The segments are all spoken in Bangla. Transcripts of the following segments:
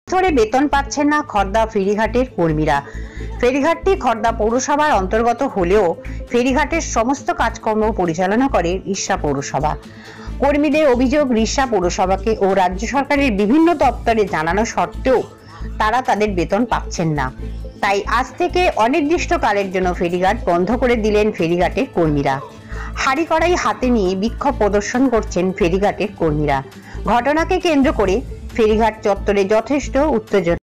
ধরে বেতন পাচ্ছেন না খড়দা ফেরিঘাটের কর্মীরা। ফেরিঘাটটি খড়দা পৌরসভার অন্তর্গত হলেও ফেরিঘাটের সমস্ত কাজকর্ম পরিচালনা করে রিষড়া পৌরসভা। কর্মীদের অভিযোগ, রিষড়া পৌরসভাকে ও রাজ্য সরকারের বিভিন্ন দপ্তরে জানানো সত্ত্বেও তারা তাদের বেতন পাচ্ছেন না। তাই আজ থেকে অনির্দিষ্টকালের জন্য ফেরিঘাট বন্ধ করে দিলেন ফেরিঘাটের কর্মীরা। হাঁড়ি কড়াই হাতে নিয়ে বিক্ষোভ প্রদর্শন করছেন ফেরিঘাটের কর্মীরা। ঘটনাকে কেন্দ্র করে ফেরিঘাট চত্বরে যথেষ্ট উত্তেজনা।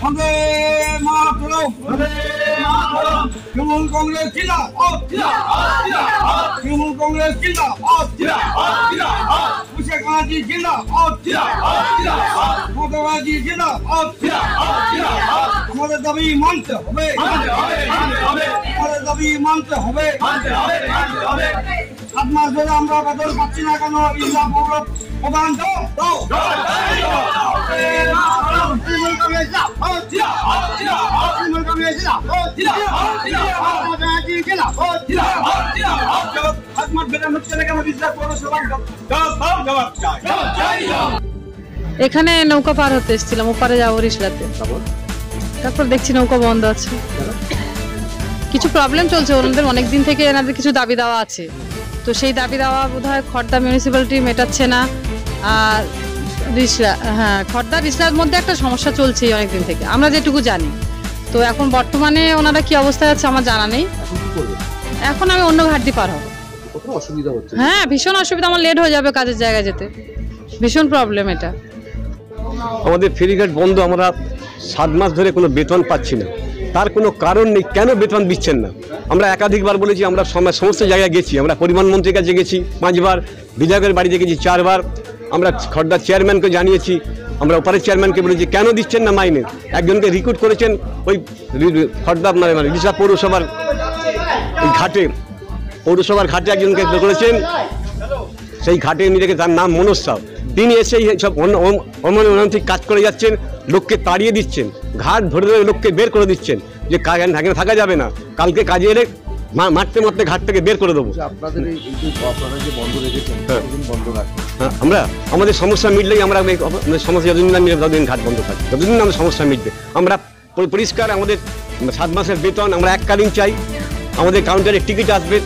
वंदे मातरम तृणमूल कांग्रेस जिंदाबाद तृणमूल कांग्रेस जिंदाबाद मुशक्क जी जिंदाबाद ममता जी जिंदाबाद हमारे दाबी मानते হবে हमारे दाबी मानते হবে 7 মাস ধরে আমরা বেতন পাচ্ছি না কেন? ইসলাম পৌর প্রধান দাও এখানে নৌকা পার হতে এসেছিলাম, ওপারে যাবো রিষড়াতে। তারপর দেখছি নৌকা বন্ধ আছে, কিছু প্রবলেম চলছে ওনাদের, অনেকদিন থেকে এনাদের কিছু দাবি দেওয়া আছে। তো সেই দাবি দেওয়া বোধহয় খড়দা মিউনিসিপ্যালিটি মেটাচ্ছে না। আর রিষড়া, হ্যাঁ, খড়দা রিষড়ার মধ্যে একটা সমস্যা চলছে অনেকদিন থেকে, আমরা যেটুকু জানি। তো এখন বর্তমানে ওনারা কি অবস্থায় আছে আমার জানা নেই। এখন আমি অন্য ঘাট দিয়ে পার হবো। হ্যাঁ, ভীষণ অসুবিধা, আমার লেট হয়ে যাবে কাজের জায়গায় যেতে, ভীষণ প্রবলেম এটা। আমাদের ফেরিঘাট বন্ধ, আমরা 7 মাস ধরে কোনো বেতন পাচ্ছি না। তার কোনো কারণ নেই, কেন বেতন দিচ্ছেন না? আমরা একাধিকবার বলেছি, আমরা সমস্ত জায়গায় গেছি, আমরা পরিবহন মন্ত্রীর কাছে গেছি 5 বার, বিধায়কের বাড়িতে গেছি 4 বার, আমরা খড়দার চেয়ারম্যানকে জানিয়েছি, আমরা ওপারের চেয়ারম্যানকে বলেছি কেন দিচ্ছেন না মাইনে। একজনকে রিক্রুট করেছেন ওই খড়দা মানে রিষড়া পৌরসভার ঘাটে, পৌরসভার ঘাটে একজনকে করেছেন, সেই ঘাটে নিয়ে রেখে, তার নাম মনোজ সাউ। তিনি এসে সব অনৈতিক কাজ করে যাচ্ছেন, লোককে তাড়িয়ে দিচ্ছেন, ঘাট ধরে ধরে লোককে বের করে দিচ্ছেন যে থাকা যাবে না, কালকে কাজে এলে মারতে মারতে ঘাট থেকে বের করে দেবো। আমরা আমাদের সমস্যা মিটলেই আমরা সমস্যা যতদিন না মিটবে ততদিন ঘাট বন্ধ থাকবে, যতদিন আমাদের সমস্যা মিটবে। আমরা পরিষ্কার আমাদের 7 মাসের বেতন আমরা এককালীন চাই। আমাদের কাউন্টারে টিকিট আসবে,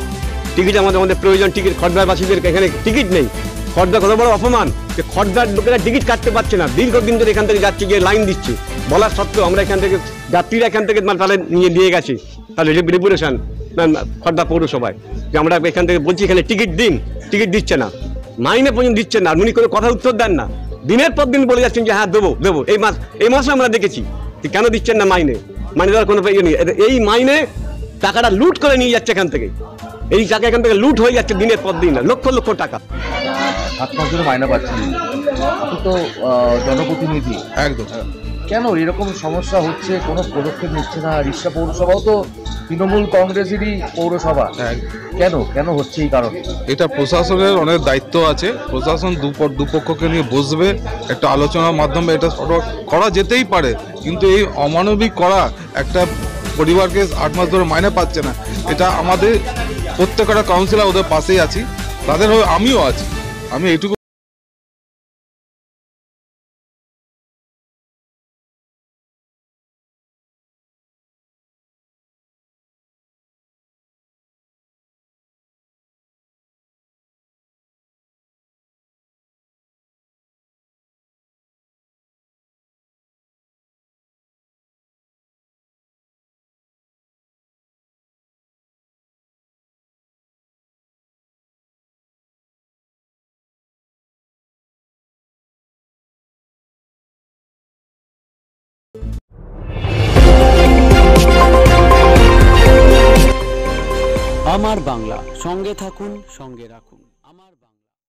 টিকিট আমাদের প্রয়োজন। টিকিট খড়দাবাসীদের এখানে টিকিট নেই। খড়দা কত বড় অপমান যে খড়দার লোকেরা টিকিট কাটতে পারছে না, দীর্ঘদিন ধরে এখান থেকে যাচ্ছে, গিয়ে লাইন দিচ্ছে, বলার সত্ত্বেও আমরা এখান থেকে যাত্রীরা এখান থেকে তাহলে নিয়ে দিয়ে গেছি, তাহলে রেপুটেশন খড়দা পৌরসভায় যে আমরা এখান থেকে বলছি এখানে টিকিট দিন, টিকিট দিচ্ছে না, মাইনে পর্যন্ত দিচ্ছেন না, আর উনি কোনো কথা উত্তর দেন না, দিনের পর দিন বলে যাচ্ছেন যে হ্যাঁ দেবো দেবো। এই মাসে আমরা দেখেছি কেন দিচ্ছেন না মাইনে দেওয়ার কোনো ইয়ে নেই। এই মাইনে টাকাটা লুট করে নিয়ে যাচ্ছে এখান থেকে, এই টাকা এখান থেকে লুট হয়ে যাচ্ছে দিনের পর দিন, লক্ষ লক্ষ টাকা। 7 মাস ধরে মাইনে পাচ্ছেন, আপনি তো জনপ্রতিনিধি, একদম কেন এরকম সমস্যা হচ্ছে? কোনো পদক্ষেপ নিচ্ছে না। রিষড়া পৌরসভাও তো তৃণমূল কংগ্রেসেরই পৌরসভা, কেন কেন হচ্ছে এই কারণে? এটা প্রশাসনের অনেক দায়িত্ব আছে, প্রশাসন দুপক্ষকে নিয়ে বসবে, একটা আলোচনার মাধ্যমে এটা করা যেতেই পারে। কিন্তু এই অমানবিক করা, একটা পরিবারকে 8 মাস ধরে মাইনে পাচ্ছে না, এটা আমাদের প্রত্যেকটা কাউন্সিলর ওদের পাশেই আছি, তাদের হয়ে আমিও আছি। আমি এইটুকু আমার বাংলা, সঙ্গে থাকুন, সঙ্গে রাখুন। আমার